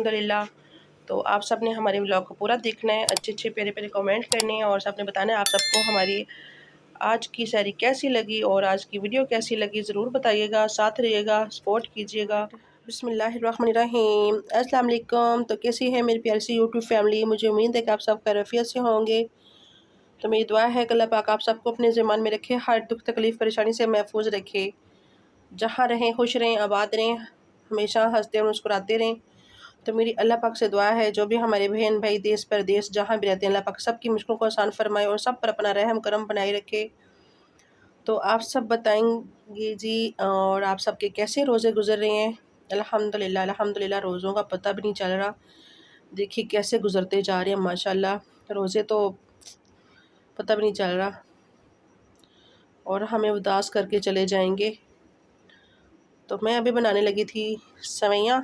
अल्हम्दुलिल्लाह। तो आप सब ने हमारे व्लॉग को पूरा देखना है, अच्छे अच्छे प्यारे प्यारे कमेंट करने हैं और सबने बताना है आप सबको हमारी आज की शायरी कैसी लगी और आज की वीडियो कैसी लगी। ज़रूर बताइएगा, साथ रहिएगा, सपोर्ट कीजिएगा। बिस्मिल्लाहिर्रहमानिर्रहीम। अस्सलाम वालेकुम। तो कैसी है मेरी प्यारी सी यूट्यूब फैमिली? मुझे उम्मीद है कि आप सब खैरियत से होंगे। तो मेरी दुआ है कि अल्लाह पाक आप सबको अपने ज़मान में रखे, हर दुख तकलीफ़ परेशानी से महफूज रखे। जहाँ रहें खुश रहें, आबाद रहें, हमेशा हंसते और मुस्कुराते रहें। तो मेरी अल्लाह पाक से दुआ है जो भी हमारे बहन भाई देश परदेश जहाँ भी रहते हैं, अल्लाह पाक सबकी मुश्किलों को आसान फरमाए और सब पर अपना रहम करम बनाए रखे। तो आप सब बताएंगे जी, और आप सबके कैसे रोज़े गुजर रहे हैं? अल्हम्दुलिल्लाह अल्हम्दुलिल्लाह, रोज़ों का पता भी नहीं चल रहा। देखिए कैसे गुजरते जा रहे हैं माशाल्लाह, रोज़े तो पता भी नहीं चल रहा और हमें उदास करके चले जाएंगे। तो मैं अभी बनाने लगी थी सेवइयाँ।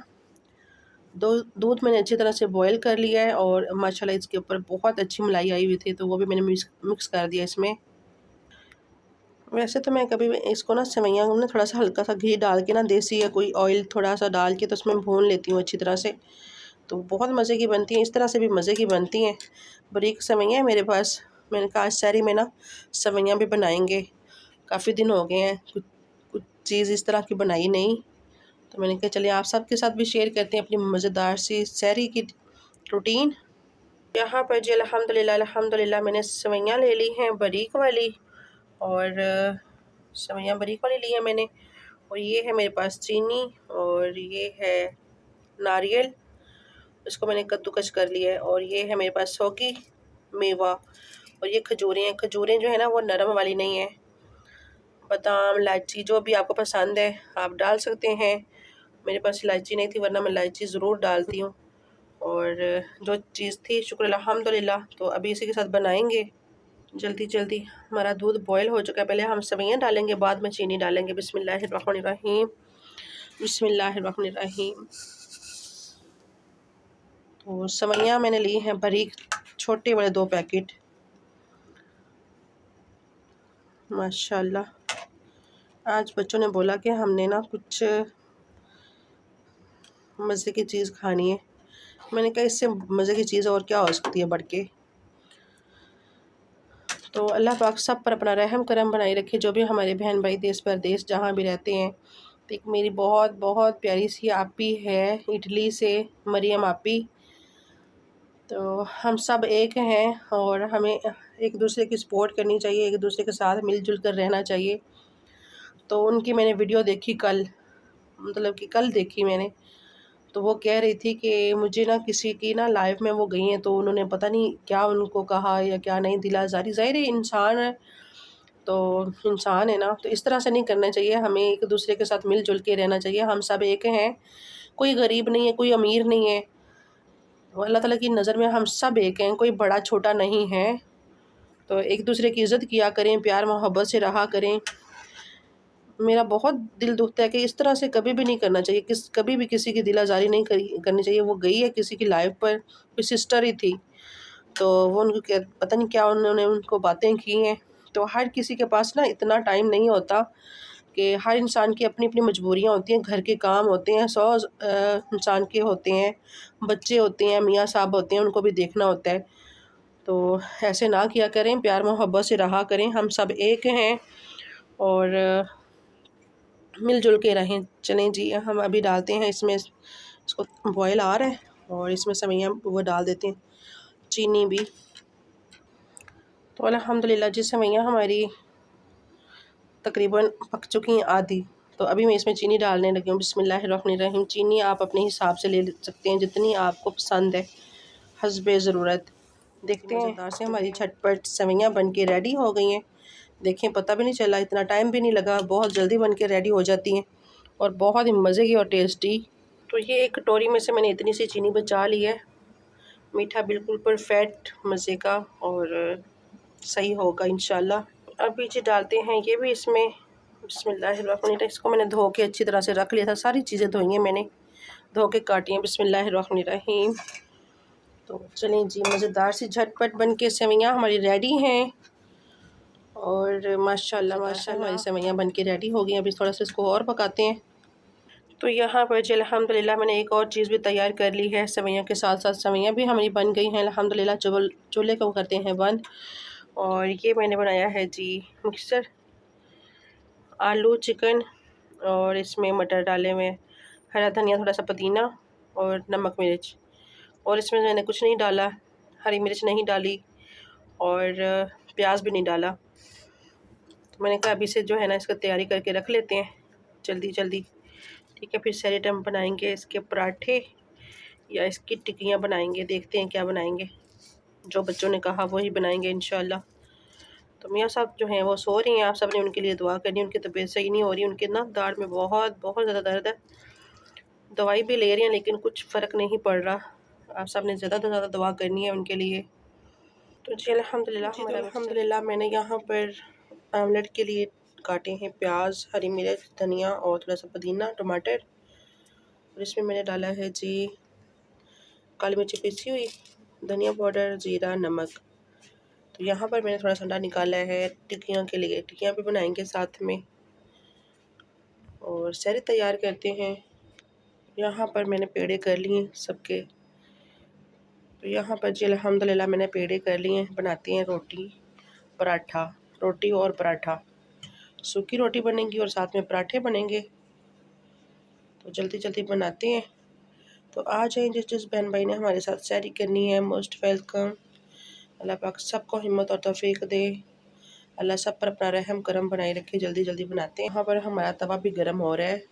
दूध मैंने अच्छी तरह से बॉईल कर लिया है और माशाल्लाह इसके ऊपर बहुत अच्छी मलाई आई हुई थी, तो वो भी मैंने मिक्स कर दिया इसमें। वैसे तो मैं कभी इसको ना सेवइयाँ में थोड़ा सा हल्का सा घी डाल के ना, देसी या कोई ऑयल थोड़ा सा डाल के तो उसमें भून लेती हूँ अच्छी तरह से, तो बहुत मज़े की बनती हैं। इस तरह से भी मज़े की बनती हैं। बारीक सेवइयाँ है मेरे पास। मैंने कहा आज शहरी में ना सेवइयाँ भी बनाएंगे, काफ़ी दिन हो गए हैं कुछ कुछ चीज़ इस तरह की बनाई नहीं। तो मैंने कहा चलिए आप सबके साथ भी शेयर करते हैं अपनी मज़ेदार सी सहरी की रूटीन। यहाँ पर जी अल्हम्दुलिल्लाह अल्हम्दुलिल्लाह मैंने सेवइयाँ ले ली हैं बारीक वाली, और सेवइयाँ बारीक वाली ली है मैंने। और ये है मेरे पास चीनी और ये है नारियल, इसको मैंने कद्दूकस कर लिया है। और ये है मेरे पास सौगी मेवा, और ये खजूरें हैं। खजूरें जो है ना वो नरम वाली नहीं है। बादाम इलायची जो भी आपको पसंद है आप डाल सकते हैं। मेरे पास इलायची नहीं थी वरना मैं इलायची ज़रूर डालती हूँ। और जो चीज़ थी शुक्र अल्हम्दुलिल्लाह। तो अभी इसी के साथ बनाएंगे जल्दी जल्दी। हमारा दूध बॉयल हो चुका है, पहले हम सेवइयाँ डालेंगे बाद में चीनी डालेंगे। बिस्मिल्लाहिर्रहमानिर्रहीम बिस्मिल्लाहिर्रहमानिर्रहीम। तो सेवइयाँ मैंने ली हैं बारीक, छोटे बड़े 2 पैकेट माशाल्लाह। आज बच्चों ने बोला कि हमने ना कुछ मज़े की चीज़ खानी है। मैंने कहा इससे मज़े की चीज़ और क्या हो सकती है बढ़ के। तो अल्लाह पाक सब पर अपना रहम करम बनाए रखे, जो भी हमारे बहन भाई देश परदेश जहाँ भी रहते हैं। तो एक मेरी बहुत बहुत प्यारी सी आपी है इटली से, मरियम आपी। तो हम सब एक हैं और हमें एक दूसरे की सपोर्ट करनी चाहिए, एक दूसरे के साथ मिलजुल कर रहना चाहिए। तो उनकी मैंने वीडियो देखी कल, मतलब कि कल देखी मैंने। तो वो कह रही थी कि मुझे ना किसी की ना लाइफ में वो गई हैं, तो उन्होंने पता नहीं क्या उनको कहा या क्या नहीं, दिला ज़ाहिर है इंसान है तो इंसान है ना, तो इस तरह से नहीं करना चाहिए। हमें एक दूसरे के साथ मिलजुल के रहना चाहिए। हम सब एक हैं, कोई गरीब नहीं है, कोई अमीर नहीं है। तो अल्लाह ताला की नज़र में हम सब एक हैं, कोई बड़ा छोटा नहीं है। तो एक दूसरे की इज़्ज़त किया करें, प्यार मोहब्बत से रहा करें। मेरा बहुत दिल दुखता है कि इस तरह से कभी भी नहीं करना चाहिए, कभी भी किसी की दिल आज़ारी नहीं करनी चाहिए। वो गई है किसी की लाइफ पर, कोई सिस्टर ही थी, तो वो उनको क्या पता नहीं क्या उन्होंने उनको बातें की हैं। तो हर किसी के पास ना इतना टाइम नहीं होता, कि हर इंसान की अपनी अपनी मजबूरियाँ होती हैं, घर के काम होते हैं, 100 इंसान के होते हैं, बच्चे होते हैं, मियाँ साहब होते हैं, उनको भी देखना होता है। तो ऐसे ना किया करें, प्यार मोहब्बत से रहा करें। हम सब एक हैं और मिलजुल के रहें। चलें जी, हम अभी डालते हैं इसमें, इसको बॉयल आ रहा है और इसमें सेवइयाँ वो डाल देते हैं, चीनी भी। तो अल्हम्दुलिल्लाह जी सेवइयाँ हमारी तकरीबन पक चुकी हैं आधी। तो अभी मैं इसमें चीनी डालने लगी हूँ। बिस्मिल्लाहिर्रहमानिर्रहीम। चीनी आप अपने हिसाब से ले सकते हैं जितनी आपको पसंद है, हस्बे ज़रूरत। देखते हैं मज़ेदार से हमारी झटपट सेवइयाँ बन के रेडी हो गई हैं। देखें पता भी नहीं चला, इतना टाइम भी नहीं लगा, बहुत जल्दी बन के रेडी हो जाती हैं और बहुत ही मज़े की और टेस्टी। तो ये एक कटोरी में से मैंने इतनी सी चीनी बचा ली है। मीठा बिल्कुल परफेक्ट मज़े का और सही होगा इंशाल्लाह। अभी जी डालते हैं ये भी इसमें। बिस्मिल्लाहिर्रहमानिर्रहीम। इसको मैंने धो के अच्छी तरह से रख लिया था, सारी चीज़ें धोई हैं मैंने, धो के काटी हैं। बिस्मिल्लाहिर्रहमानिर्रहीम। तो चलें जी, मज़ेदार सी झटपट बन के सेवइयाँ हमारी रेडी हैं और माशाल्लाह माशाल्लाह हमारी सेवइयाँ बन के रेडी हो गई हैं। अभी थोड़ा सा इसको और पकाते हैं। तो यहाँ पर जी अल्हम्दुलिल्लाह मैंने एक और चीज़ भी तैयार कर ली है। सेवइयों के साथ साथ सेवइयाँ भी हमारी बन गई हैं अल्हम्दुलिल्लाह। चूल्हे को करते हैं बंद। और ये मैंने बनाया है जी मिक्सचर, आलू चिकन, और इसमें मटर डाले हुए, हरा धनिया, थोड़ा सा पुदीना और नमक मिर्च। और इसमें मैंने कुछ नहीं डाला, हरी मिर्च नहीं डाली और प्याज भी नहीं डाला। तो मैंने कहा अभी से जो है ना इसका तैयारी करके रख लेते हैं जल्दी जल्दी, ठीक है। फिर सारे टाइम बनाएंगे इसके पराठे या इसकी टिक्कियाँ बनाएंगे, देखते हैं क्या बनाएंगे। जो बच्चों ने कहा वही बनाएंगे इंशाल्लाह। तो मियाँ साहब जो हैं वो सो रही हैं, आप सब ने उनके लिए दुआ करनी। उनकी तबीयत सही नहीं हो रही, उनके ना दाढ़ में बहुत बहुत ज़्यादा दर्द है। दवाई भी ले रही हैं लेकिन कुछ फ़र्क नहीं पड़ रहा। आप सब ने ज़्यादा से ज़्यादा दुआ करनी है उनके लिए। तो जी अल्हम्दुलिल्लाह मैंने यहाँ पर आमलेट के लिए काटे हैं प्याज, हरी मिर्च, धनिया और थोड़ा सा पुदीना, टमाटर। और इसमें मैंने डाला है जी काली मिर्ची पिसी हुई, धनिया पाउडर, जीरा, नमक। तो यहाँ पर मैंने थोड़ा ठंडा निकाला है टिक्कियों के लिए, टिक्कियाँ भी बनाएंगे साथ में और सहरी तैयार करते हैं। यहाँ पर मैंने पेड़े कर लिए सबके। तो यहाँ पर जी अल्हम्दुलिल्लाह मैंने पेड़े कर लिए हैं। बनाते हैं रोटी पराठा, रोटी और पराठा, सूखी रोटी बनेगी और साथ में पराठे बनेंगे। तो जल्दी जल्दी बनाते हैं। तो आ जाए जिस बहन भाई ने हमारे साथ सहरी करनी है, मोस्ट वेलकम। अल्लाह पाक सबको हिम्मत और तौफीक दे। अल्लाह सब पर अपना रहम करम बनाए रखे। जल्दी जल्दी बनाते हैं। यहाँ पर हमारा तवा भी गर्म हो रहा है।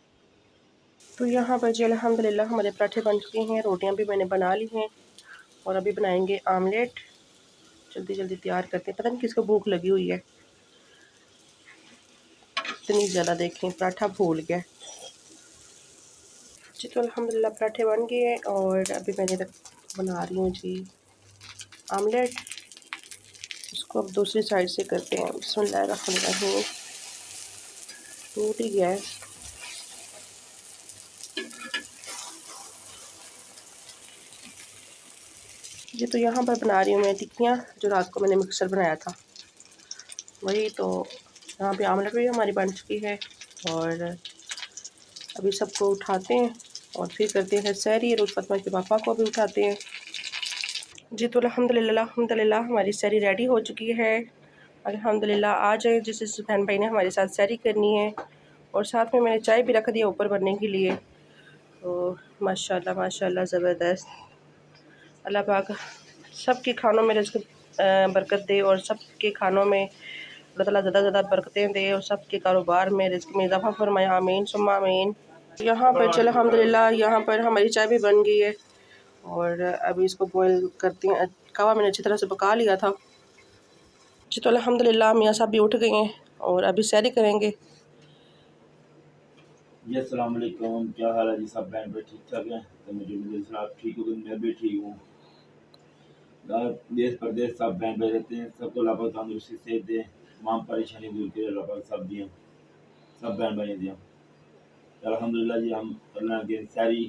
तो यहाँ पर जी अल्हम्दुलिल्लाह हमारे पराठे बन चुके हैं, रोटियाँ भी मैंने बना ली हैं और अभी बनाएंगे आमलेट। जल्दी जल्दी तैयार करते हैं। पता नहीं किसको भूख लगी हुई है इतनी ज़्यादा, देखें पराठा भूल गया जी। तो अल्हम्दुलिल्लाह पराठे बन गए हैं और अभी मैंने बना रही हूँ जी आमलेट। इसको अब दूसरी साइड से करते हैं। बिस्मिल्लाहिर्रहमानिर्रहीम। टूट ही गया है। जी तो यहाँ पर बना रही हूँ मैं टिक्कियाँ, जो रात को मैंने मिक्सर बनाया था वही। तो यहाँ पे आमलेट भी हमारी बन चुकी है और अभी सबको उठाते हैं और फिर करते हैं सहरी। रोज़ फतमा के पापा को भी उठाते हैं जी। तो अल्हम्दुलिल्लाह हमारी सहरी रेडी हो चुकी है अल्हम्दुलिल्लाह। आ जाए जिस बहन भाई ने हमारे साथ सहरी करनी है। और साथ में मैंने चाय भी रख दिया ऊपर बनने के लिए। तो माशाल्लाह माशाल्लाह ज़बरदस्त। अल्लाह पाक सबके खानों में रिज़्क़ बरकत दे और सबके खानों में अल्लाह ताला ज़्यादा बरकतें दे और सबके कारोबार में रिज़्क़ में इज़ाफ़ा फरमाए। आमीन सुम्मा आमीन। यहाँ पर चलो अल्हम्दुलिल्लाह यहाँ पर हमारी चाय भी बन गई है और अभी इसको बॉयल करते हैं। कहवा मैंने अच्छी तरह से पका लिया था जी। तो अल्हम्दुलिल्लाह मियाँ साहब भी उठ गए हैं और अभी सहरी करेंगे जी। अस्सलाम वालेकुम, क्या हाल है जी? सब बहन भाई ठीक ठाक हैं? तो मुझे आप ठीक हो, मैं भी ठीक हूँ। देश प्रदेश सब बहन भाई रहते हैं, सबको अल्लाह पाक तंदुरुस्ती सेहत दे, तमाम परेशानी दूर करे अल्लाह पाक सब दिए, सब बहन भाई दिया। अल्हम्दुलिल्लाह जी हम अल्लाह के सारी।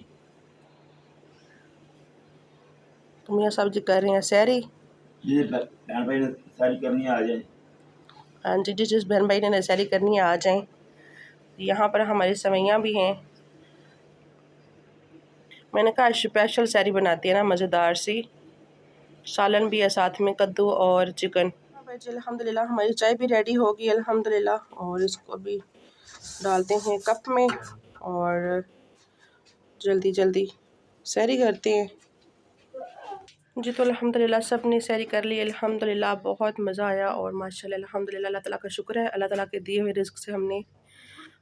तो मियाँ साहब जी कर रहे हैं सहरी। जी बहन भाई ने सारी करनी आ जाए। हाँ जी, जिस बहन भाई ने सहरी करनी है आ जाएं। यहाँ पर हमारी सेवइयाँ भी हैं। मैंने कहा स्पेशल सहरी बनाती है ना मज़ेदार सी। सालन भी है साथ में, कद्दू और चिकन। अल्हम्दुलिल्लाह हमारी चाय भी रेडी होगी अल्हम्दुलिल्लाह। और इसको भी डालते हैं कप में और जल्दी जल्दी सहरी करते हैं जी। तो अल्हम्दुलिल्लाह सब ने सहरी कर ली अल्हम्दुलिल्लाह। बहुत मज़ा आया और माशाल्लाह अल्हम्दुलिल्लाह अल्लाह ताला का शुक्र है। अल्लाह ताला के दिए हुए रिज़्क़ से हमने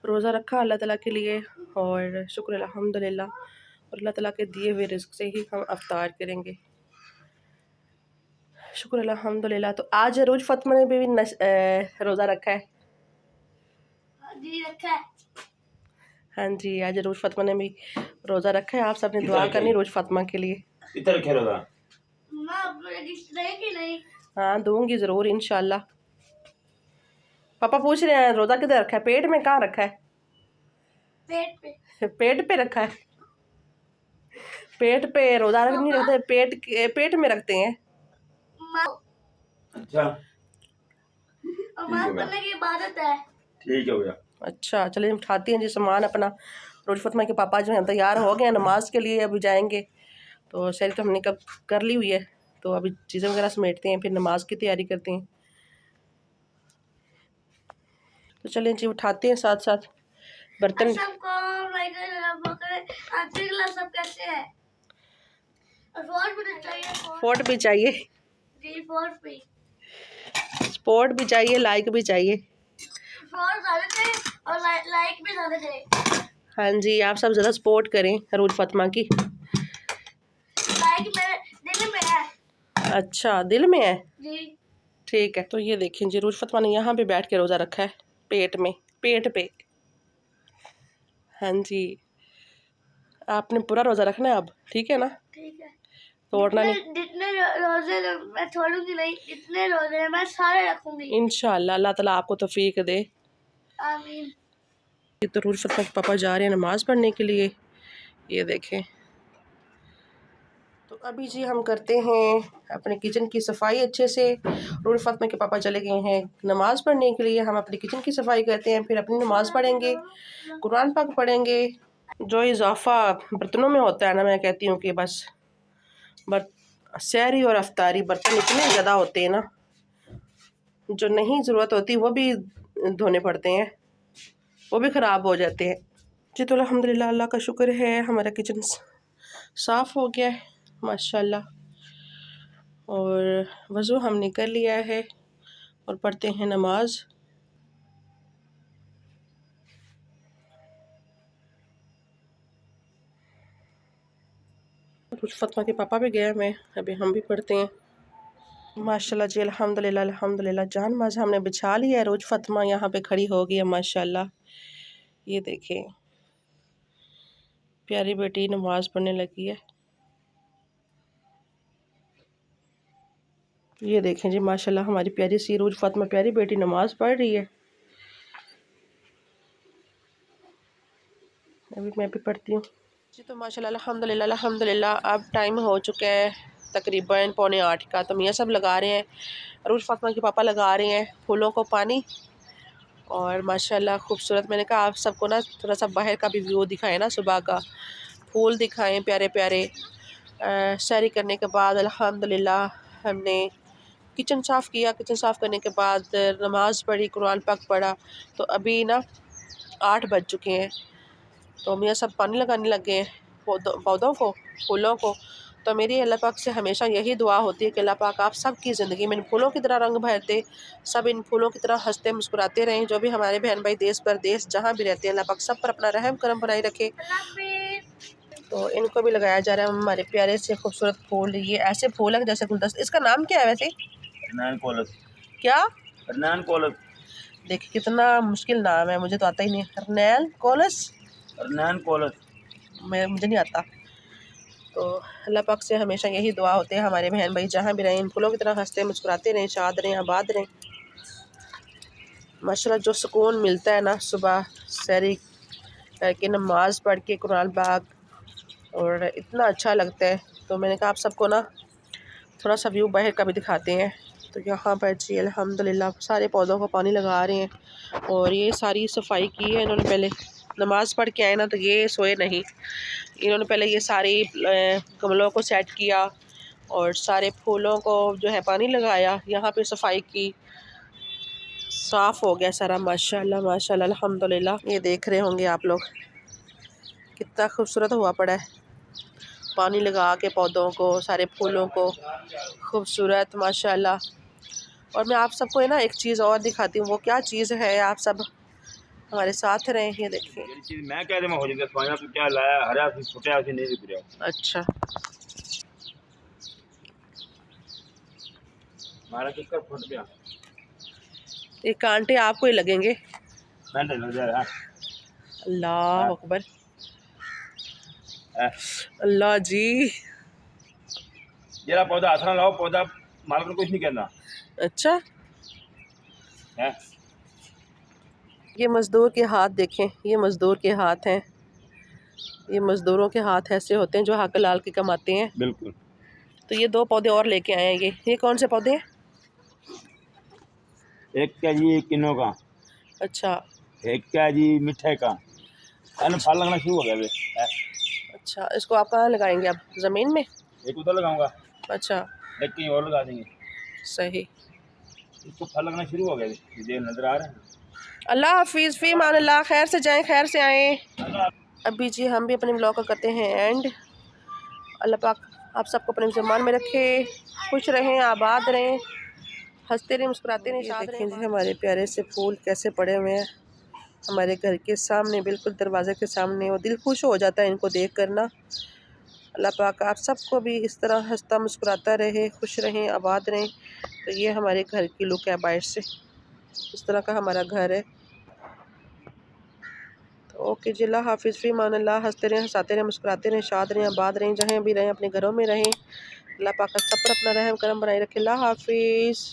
रोज़ा रखा अल्लाह ताला के लिए और शुक्र अल्हम्दुलिल्लाह। और अल्लाह ताला के दिए हुए रिज़्क़ से ही हम अफ्तार करेंगे, शुक्र अल्हम्दुलिल्लाह। तो आज रोज़ फ़ातिमा ने भी रोज़ा रखा है जी, रखा है। हाँ जी, आज रोज़ फ़ातिमा ने भी रोज़ा रखा है। आप सब ने दुआ करनी रोज़ फ़ातिमा के लिए। इधर क्या रोज़ा? हाँ दूंगी ज़रूर इंशाल्लाह। पापा पूछ रहे हैं रोज़ा किधर रखा है? पेट में कहाँ रखा है? पेट पे। पेट पे रखा है? पेट पे रोज़ा नहीं रखते, पेट में रखते हैं। अच्छा ठीक हो गया। अच्छा चलिए उठाते हैं जी सामान अपना रोज फतमा के पापा जो हैं तैयार हो गए नमाज के लिए, अभी जाएंगे। तो शहरी तो हमने कब कर ली हुई है, तो अभी चीज़ें वगैरह समेटते हैं, फिर नमाज की तैयारी करते हैं। तो चलें जी, उठाते हैं साथ साथ बर्तन। फोर्ट भी चाहिए, स्पोर्ट भी चाहिए, लाइक भी चाहिए, और लाइक भी ज़्यादा करें। हाँ जी, आप सब ज़्यादा सपोर्ट करें रोज फतमा की। लाइक मेरे दिल में है। अच्छा, दिल में है जी, ठीक है। तो ये देखें जी, रोज फतमा ने यहाँ पे बैठ के रोज़ा रखा है, पेट पे। हाँ जी, आपने पूरा रोज़ा रखना है अब, ठीक है ना? ठीक है। तोड़ना नहीं, जितने रोजे मैं छोड़ूंगी नहीं, जितने रोजे मैं सारे रखूंगी इंशाल्लाह। अल्लाह ताला आपको तौफीक दे, आमीन। तो रोज फतमा के पापा जा रहे हैं नमाज पढ़ने के लिए, ये देखें। तो अभी जी हम करते हैं अपने किचन की सफाई अच्छे से। रोज फतमा के पापा चले गए हैं नमाज पढ़ने के लिए, हम अपनी किचन की सफाई करते हैं, फिर अपनी नमाज पढ़ेंगे, कुरान पाक पढ़ेंगे। जो इजाफा बर्तनों में होता है ना, मैं कहती हूँ कि बस सहरी और अफ्तारी बर्तन इतने ज़्यादा होते हैं ना, जो नहीं ज़रूरत होती वो भी धोने पड़ते हैं, वो भी ख़राब हो जाते हैं जी। तो अल्हम्दुलिल्लाह, अल्लाह का शुक्र है, हमारा किचन साफ़ हो गया है माशाल्लाह। और वज़ू हमने कर लिया है और पढ़ते हैं नमाज। कुछ फतमा के पापा भी गया, मैं अभी हम भी पढ़ते हैं माशाल्लाह जी। अल्हम्दुलिल्लाह अल्हम्दुलिल्लाह, जान माज हमने बिछा लिया है, रोज फतमा यहाँ पे खड़ी हो गई है माशाल्लाह। ये देखें, प्यारी बेटी नमाज पढ़ने लगी है। ये देखें जी माशाल्लाह, हमारी प्यारी सी रोज फातिमा प्यारी बेटी नमाज पढ़ रही है। अभी मैं भी पढ़ती हूँ जी। तो माशाल्लाह अल्हम्दुलिल्लाह अल्हम्दुलिल्लाह, अब टाइम हो चुका है तकरीबन 7:45 का। तो मियाँ सब लगा रहे हैं, रोज फातिमा के पापा लगा रहे हैं फूलों को पानी। और माशाल्लाह खूबसूरत, मैंने कहा आप सबको ना थोड़ा सा बाहर का भी व्यू दिखाएं ना, सुबह का फूल दिखाएं प्यारे प्यारे। सैरी करने के बाद अल्हम्दुलिल्लाह हमने किचन साफ़ किया, किचन साफ़ करने के बाद नमाज़ पढ़ी, कुरान पाक पढ़ा। तो अभी ना 8 बज चुके हैं। तो मियाँ सब पानी लगाने लग गए हैं पौधों को, फूलों को। तो मेरी अल्लाह पाक से हमेशा यही दुआ होती है कि अल्लाह पाक आप सब की ज़िंदगी में इन फूलों की तरह रंग भर दे, सब इन फूलों की तरह हंसते मुस्कुराते रहें। जो भी हमारे बहन भाई देश परदेश जहाँ भी रहते हैं, अल्लाह पाक सब पर अपना रहम करम बनाए रखे। तो इनको भी लगाया जा रहा है हमारे प्यारे से खूबसूरत फूल। ये ऐसे फूल है जैसे गुलदस्ता। इसका नाम क्या है वैसे? क्या? हरनैन कोलस। देखिए कितना मुश्किल नाम है, मुझे तो आता ही नहीं। हरनैन कोलस, मुझे नहीं आता। तो अल्लाह पाक से हमेशा यही दुआ होते हैं हमारे बहन भाई जहाँ भी रहें, इन फूलों की तरह हंसते मुस्कुराते रहें, शाद रहें, आबाद रहें। माशाल्लाह जो सुकून मिलता है ना सुबह सैरी करके, नमाज पढ़ के कुरान पाक, और इतना अच्छा लगता है। तो मैंने कहा आप सबको ना थोड़ा सा व्यू बाहर का भी दिखाते हैं। तो यहाँ पर जी अल्हम्दुलिल्लाह सारे पौधों को पानी लगा रहे हैं। और ये सारी सफाई की है इन्होंने, पहले नमाज़ पढ़ के आए ना तो ये सोए नहीं, इन्होंने पहले ये सारे गमलों को सेट किया और सारे फूलों को जो है पानी लगाया, यहाँ पे सफाई की, साफ़ हो गया सारा माशाल्लाह माशाल्लाह अल्हम्दुलिल्लाह। ये देख रहे होंगे आप लोग कितना खूबसूरत हुआ पड़ा है, पानी लगा के पौधों को, सारे फूलों को, खूबसूरत माशाल्लाह। और मैं आप सबको है ना एक चीज़ और दिखाती हूँ, वो क्या चीज़ है, आप सब हमारे साथ रहें। ये देखिए, मैं कह रहा हूं सोया तो क्या लाया हरा से छोटा से नहीं दिख रहा। अच्छा मारा किसका फट गया, ये कांटे आपको ही लगेंगे। मैं लग रहा है। अल्लाह अकबर, अल्लाह जी। जरा पौधा हाथ ना लाओ, पौधा मालक ने कुछ नहीं कहना। अच्छा है ये मज़दूर के हाथ देखें, ये मज़दूर के हाथ हैं, ये मज़दूरों के हाथ ऐसे होते हैं जो हक लाल के कमाते हैं। बिल्कुल। तो ये 2 पौधे और लेके आए हैं। ये कौन से पौधे हैं? एक क्या जी किन्नों का, अच्छा एक क्या जी मिठाई का। एन फल लगना शुरू हो गया अभी अच्छा, इसको आप कहाँ लगाएंगे? आप ज़मीन में? एक उधर लगाऊंगा, अच्छा, एक कहीं और लगा देंगे। सही। इसको फल लगना शुरू हो गया अभी, ये नजर आ रहा है। अल्लाह हाफिज़, फ़ी मान अल्लाह। खैर से जाएं, खैर से आएँ। अल्लाह अभी जी हम भी अपने ब्लॉग को करते हैं एंड। अल्लाह पाक आप सबको अपने ज़मान में रखे, खुश रहें, आबाद रहें, हंसते रहें, मुस्कुराते रहें, शाद रहें। देखें जी हमारे प्यारे से फूल कैसे पड़े हुए हैं हमारे घर के सामने, बिल्कुल दरवाजे के सामने। वो दिल खुश हो जाता है इनको देख कर ना। अल्लाह पाक आप सबको भी इस तरह हंसता मुस्कुराता रहे, खुश रहें, आबाद रहें। तो ये हमारे घर की लुक है बाहर से, इस तरह का हमारा घर है। तो ओके जी, अल्लाह हाफिज़, फ़ी मान अल्लाह। हंसते रहें, हंसाते रहें, मुस्कुराते रहें, शाद रहें, आबाद रहें, जहाँ भी रहें अपने घरों में रहें। अल्लाह पाक सब पर अपना रहम करम बनाए रखे। अल्लाह हाफिज़।